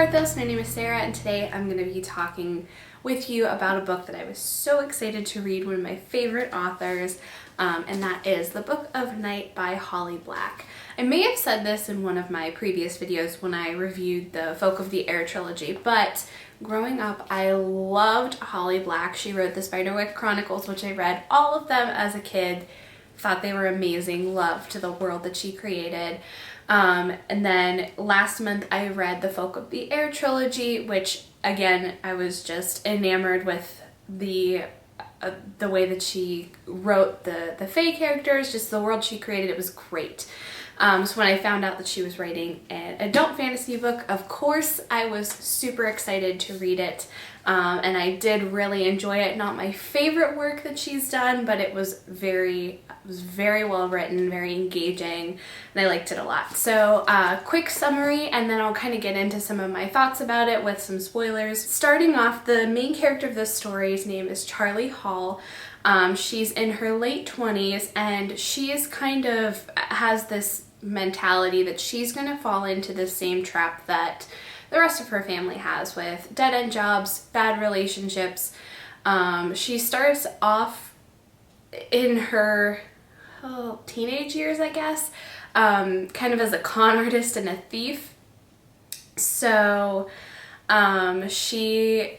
Parthos. My name is Sarah, and today I'm going to be talking with you about a book that I was so excited to read, one of my favorite authors, and that is The Book of Night by Holly Black. I may have said this in one of my previous videos when I reviewed the Folk of the Air trilogy, but growing up I loved Holly Black. She wrote the Spiderwick Chronicles, which I read all of them as a kid, thought they were amazing, loved the world that she created. And then last month I read the Folk of the Air trilogy, which again, I was just enamored with the way that she wrote the Fae characters, just the world she created. It was great. So when I found out that she was writing an adult fantasy book, of course I was super excited to read it. And I did really enjoy it. Not my favorite work that she's done, but it was very well written, very engaging, and I liked it a lot. So quick summary, and then I'll kind of get into some of my thoughts about it with some spoilers. Starting off, the main character of this story's name is Charlie Hall. She's in her late 20s, and she is kind of has this mentality that she's going to fall into the same trap that the rest of her family has, with dead-end jobs, bad relationships. She starts off in her teenage years, I guess, kind of as a con artist and a thief. So she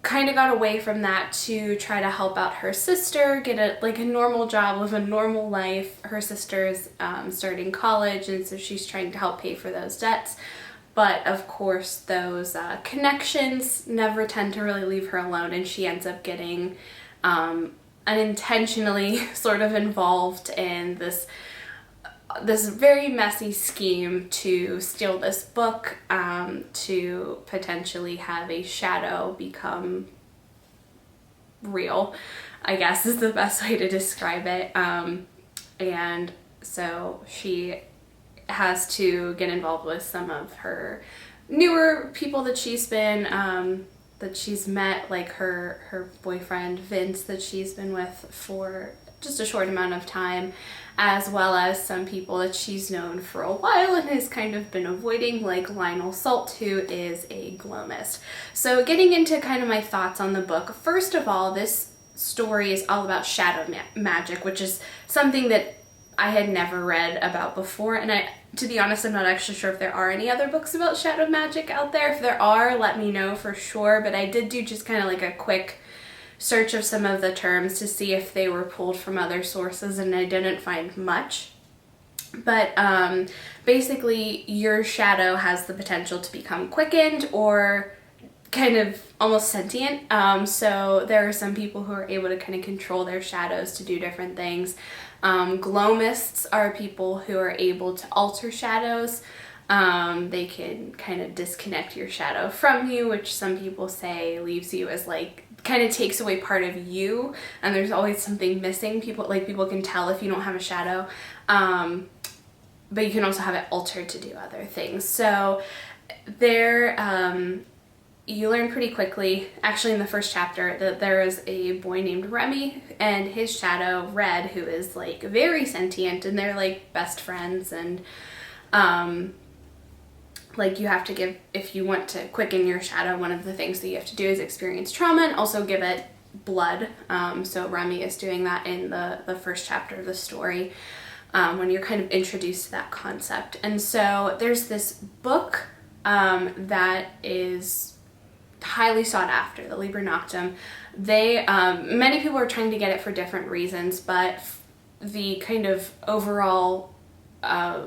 kind of got away from that to try to help out her sister, get a normal job, live a normal life. Her sister's starting college, and so she's trying to help pay for those debts. But of course those connections never tend to really leave her alone, and she ends up getting unintentionally sort of involved in this very messy scheme to steal this book, to potentially have a shadow become real, I guess is the best way to describe it. And so she has to get involved with some of her newer people that she's met, like her boyfriend Vince that she's been with for just a short amount of time, as well as some people that she's known for a while and has kind of been avoiding, like Lionel Salt, who is a gloamist. So getting into kind of my thoughts on the book, first of all, this story is all about shadow magic, which is something that I had never read about before, and to be honest, I'm not actually sure if there are any other books about shadow magic out there. If there are, let me know for sure, but I did do just kind of like a quick search of some of the terms to see if they were pulled from other sources, and I didn't find much. But basically your shadow has the potential to become quickened or kind of almost sentient. So there are some people who are able to kind of control their shadows to do different things. Gloamists are people who are able to alter shadows. They can kind of disconnect your shadow from you, which some people say leaves you as kind of takes away part of you, and there's always something missing. People can tell if you don't have a shadow, but you can also have it altered to do other things. So you learn pretty quickly, actually in the first chapter, that there is a boy named Remy and his shadow Red, who is very sentient, and they're best friends, and you have to give, if you want to quicken your shadow, one of the things that you have to do is experience trauma and also give it blood. So Remy is doing that in the first chapter of the story, when you're kind of introduced to that concept. And so there's this book that is highly sought after, the Liber Noctem. Many people are trying to get it for different reasons, but the kind of overall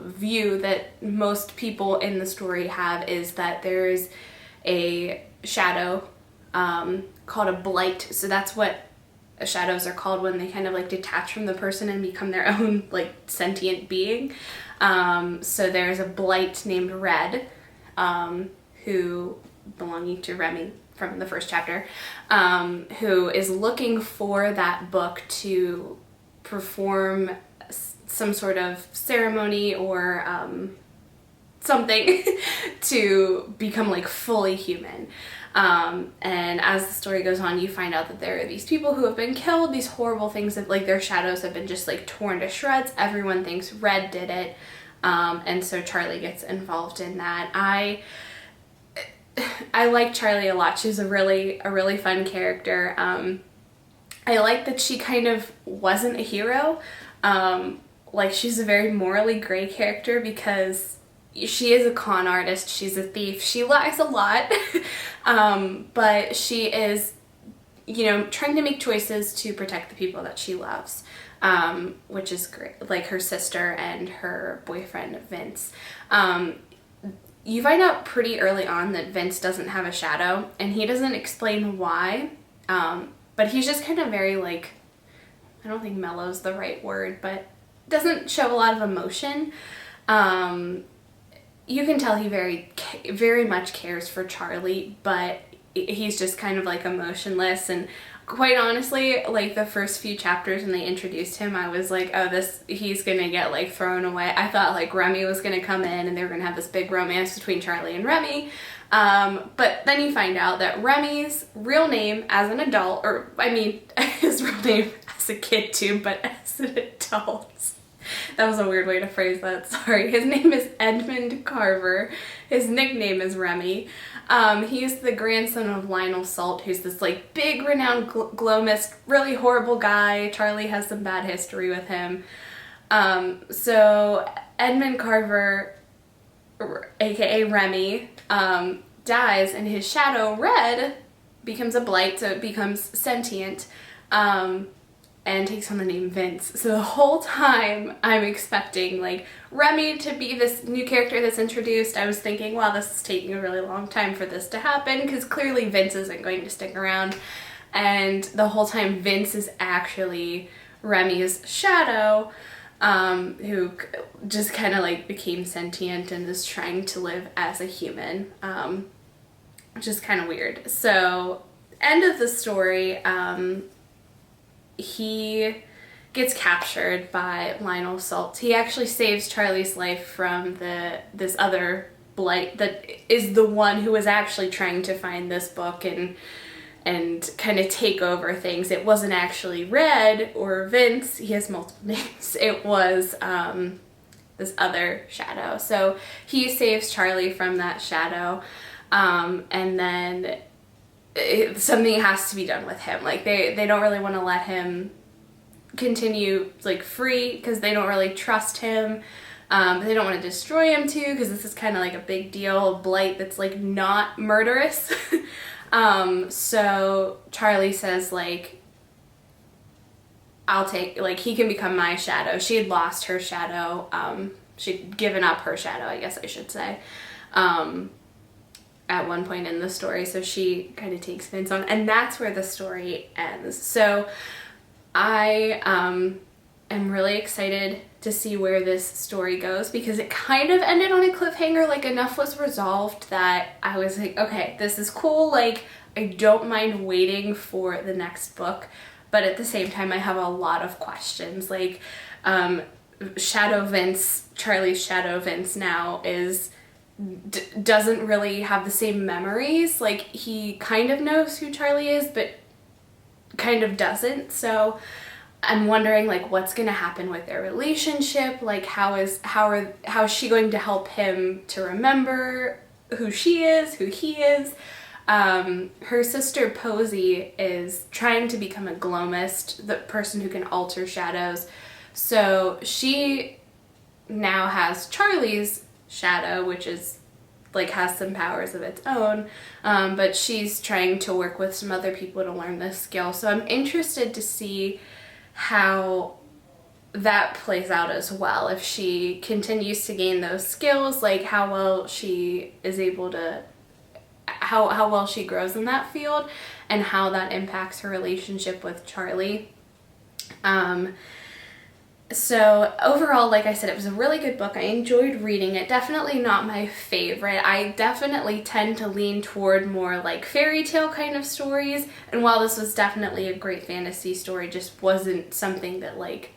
view that most people in the story have is that there's a shadow called a blight. So that's what shadows are called when they kind of detach from the person and become their own sentient being. So there's a blight named Red, who belonging to Remy from the first chapter, who is looking for that book to perform some sort of ceremony or something to become fully human. And as the story goes on, you find out that there are these people who have been killed, these horrible things that their shadows have been just torn to shreds. Everyone thinks Red did it. And so Charlie gets involved in that. I like Charlie a lot. She's a really fun character. I like that she kind of wasn't a hero. Like, she's a very morally gray character because she is a con artist. She's a thief. She lies a lot. But she is, trying to make choices to protect the people that she loves, which is great. Like her sister and her boyfriend, Vince. You find out pretty early on that Vince doesn't have a shadow, and he doesn't explain why. But he's just kind of very, like, I don't think mellow's the right word, but doesn't show a lot of emotion. You can tell he very much cares for Charlie, but he's just kind of like emotionless. And quite honestly, like the first few chapters when they introduced him, I was like, oh, he's gonna get like thrown away. I thought like Remy was gonna come in and they were gonna have this big romance between Charlie and Remy. But then you find out that Remy's real name as an adult, or I mean, his real name as a kid too, but as an adult. That was a weird way to phrase that, sorry. His name is Edmund Carver. His nickname is Remy. He's the grandson of Lionel Salt, who's this like big renowned gloamist, really horrible guy. Charlie has some bad history with him. So Edmund Carver, aka Remy, dies, and his shadow, Red, becomes a blight, so it becomes sentient. And takes on the name Vince. So the whole time I'm expecting like Remy to be this new character that's introduced. I was thinking, wow, this is taking a really long time for this to happen because clearly Vince isn't going to stick around. And the whole time Vince is actually Remy's shadow, who just kind of like became sentient and is trying to live as a human, which is kind of weird. So end of the story, he gets captured by Lionel Salt. He actually saves Charlie's life from this other blight that is the one who was actually trying to find this book and kind of take over things. It wasn't actually Red or Vince. He has multiple names. It was this other shadow. So he saves Charlie from that shadow, and then something has to be done with him. Like they don't really want to let him continue like free because they don't really trust him. They don't want to destroy him too because this is kind of like a big deal, a blight that's like not murderous. So Charlie says like, I'll take, like, he can become my shadow. She had lost her shadow. She'd given up her shadow, I guess I should say. At one point in the story, so she kind of takes Vince on, and that's where the story ends. So I am really excited to see where this story goes because it kind of ended on a cliffhanger. Like, enough was resolved that I was like, okay, this is cool. Like, I don't mind waiting for the next book, but at the same time I have a lot of questions. Like, Shadow Vince, Charlie's Shadow Vince now doesn't really have the same memories. Like, he kind of knows who Charlie is, but kind of doesn't. So I'm wondering, like, what's going to happen with their relationship? Like, how is she going to help him to remember who she is, who he is? Her sister Posey is trying to become a gloamist, the person who can alter shadows. So she now has Charlie's shadow, which is like has some powers of its own, but she's trying to work with some other people to learn this skill. So I'm interested to see how that plays out as well. If she continues to gain those skills, like how well she is able to, how well she grows in that field, and how that impacts her relationship with Charlie. So overall, like I said, it was a really good book. I enjoyed reading it. Definitely not my favorite. I definitely tend to lean toward more like fairy tale kind of stories. And while this was definitely a great fantasy story, just wasn't something that like,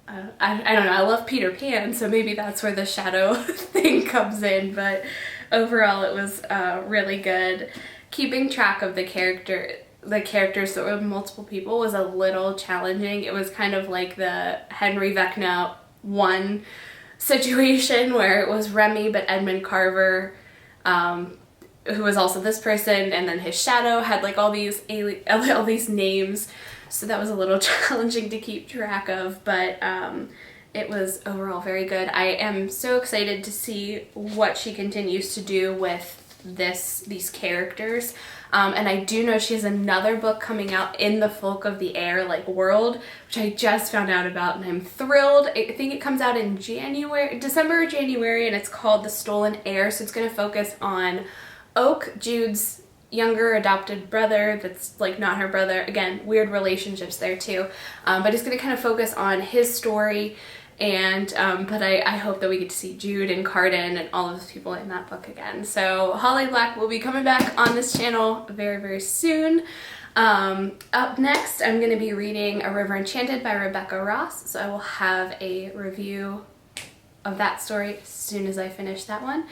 I don't know, I love Peter Pan, so maybe that's where the shadow thing comes in. But overall, it was really good. Keeping track of the characters that were multiple people was a little challenging. It was kind of like the Henry Vecna 1 situation where it was Remy, but Edmund Carver who was also this person, and then his shadow had like all these names, so that was a little challenging to keep track of, but it was overall very good. I am so excited to see what she continues to do with these characters. And I do know she has another book coming out in the Folk of the Air like world, which I just found out about, and I'm thrilled. I think it comes out in December or January, and it's called The Stolen Heir. So it's going to focus on Oak, Jude's younger adopted brother that's like not her brother. Again, weird relationships there too. But it's going to kind of focus on his story, and but I hope that we get to see Jude and Carden and all of those people in that book again. So Holly Black will be coming back on this channel very, very soon. Up next, I'm going to be reading A River Enchanted by Rebecca Ross, so I will have a review of that story as soon as I finish that one.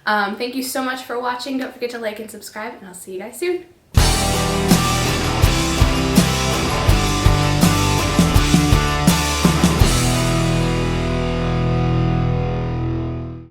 Thank you so much for watching. Don't forget to like and subscribe, and I'll see you guys soon.